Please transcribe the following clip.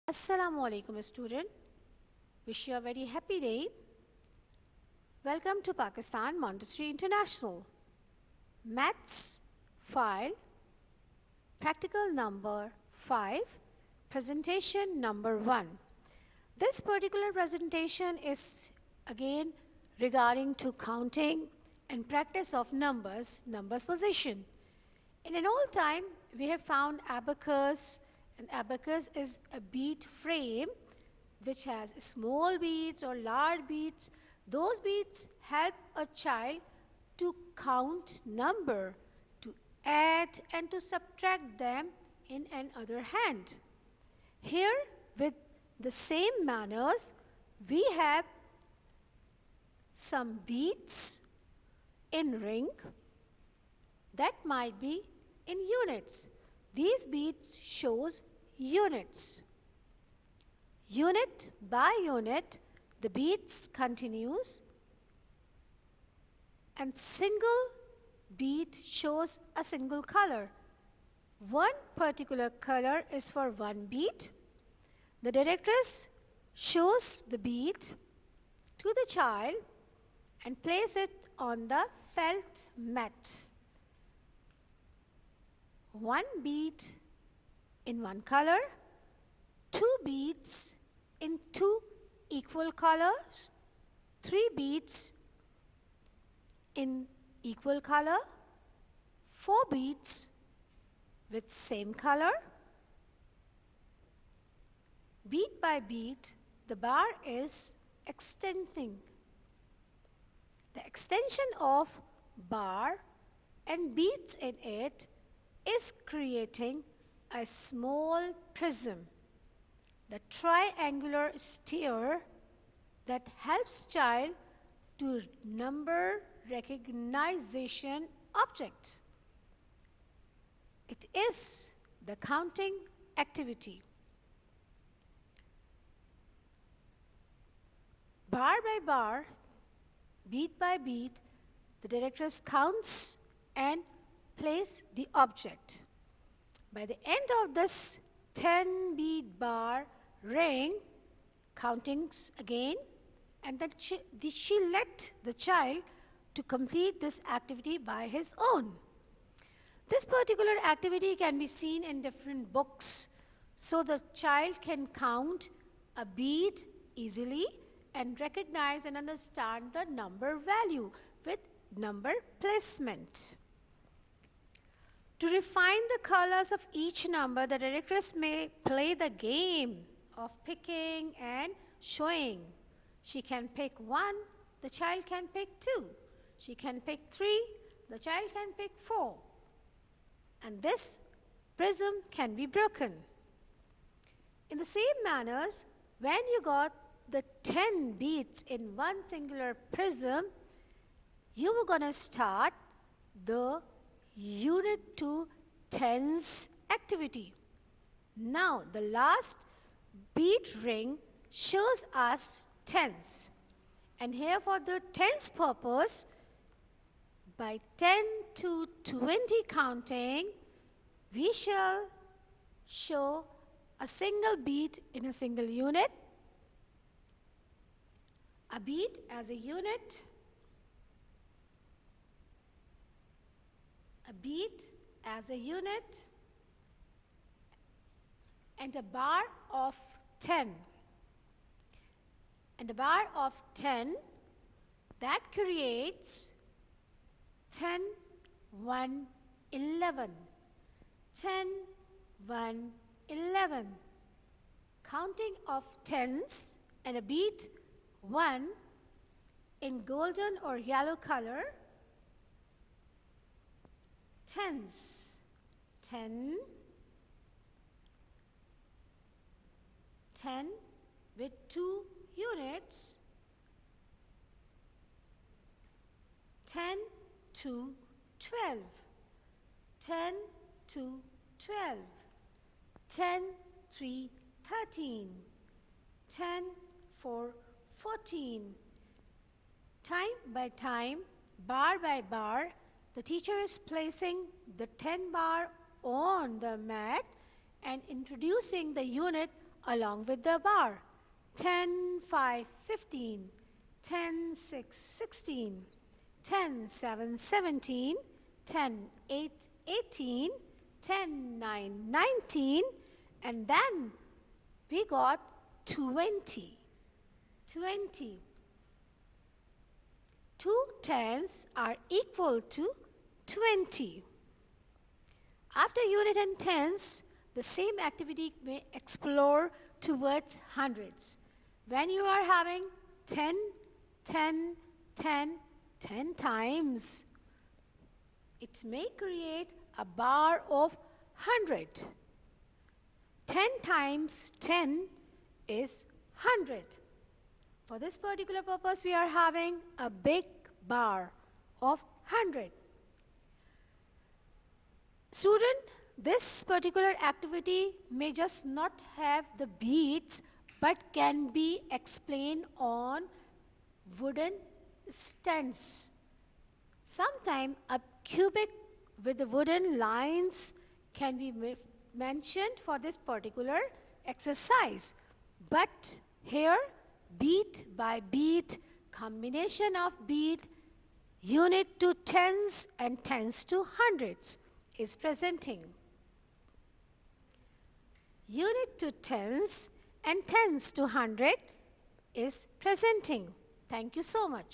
Assalamu alaikum student. Wish you a very happy day. Welcome to Pakistan Montessori International. Maths file, practical number 5, presentation number 1. This particular presentation is again regarding to counting and practice of numbers position. In an old time, we have found abacus. An abacus is a bead frame which has small beads or large beads. Those beads help a child to count number, to add and to subtract them in another hand. Here, with the same manners, we have some beads in ring that might be in units. These beads shows units. Unit by unit, the beads continues, and single bead shows a single color. One particular color is for one bead. The directress shows the bead to the child and place it on the felt mat. One bead in one color, two beads in two equal colors, three beads in equal color, four beads with same color. Bead by bead, the bar is extending. The extension of bar and beads in it is creating a small prism, the triangular sphere that helps child to number recognition object. It is the counting activity. Bar by bar, bead by bead, the directress counts and place the object. By the end of this 10 bead bar ring, countings again, and then she let the child to complete this activity by his own. This particular activity can be seen in different books, so the child can count a bead easily and recognize and understand the number value with number placement. To refine the colors of each number, the directress may play the game of picking and showing. She can pick 1, the child can pick 2. She can pick 3, the child can pick 4. And this prism can be broken. In the same manners, when you got the 10 beads in one singular prism, you were going to start the unit to tens activity. Now the last bead ring shows us tens, and here for the tens purpose, by 10 to 20 counting, we shall show a single bead in a single unit, a bead as a unit, a bead as a unit, and a bar of 10. And a bar of 10 that creates 10, 1, 11. 10, 1, 11. Counting of tens and a bead 1 in golden or yellow color. Tens, 10, 10 with 2 units, 10 to 12, 10 to 12, 10, 3, 13, 10, 4, 14. Time by time, bar by bar, the teacher is placing the 10 bar on the mat and introducing the unit along with the bar. 10, 5, 15, 10, 6, 16, 10, 7, 17, 10, 8, 18, 10, 9, 19, and then we got 20. 20. 2 tens are equal to 20. After unit and tens, the same activity may explore towards hundreds. When you are having 10, 10, 10, 10 times, it may create a bar of 100. 10 times 10 is 100. For this particular purpose, we are having a big bar of 100. Student, this particular activity may just not have the beads but can be explained on wooden stands. Sometimes a cubic with the wooden lines can be mentioned for this particular exercise. But here, beat by beat, combination of beat, unit to tens and tens to hundreds is presenting. Unit to tens and tens to hundred is presenting. Thank you so much.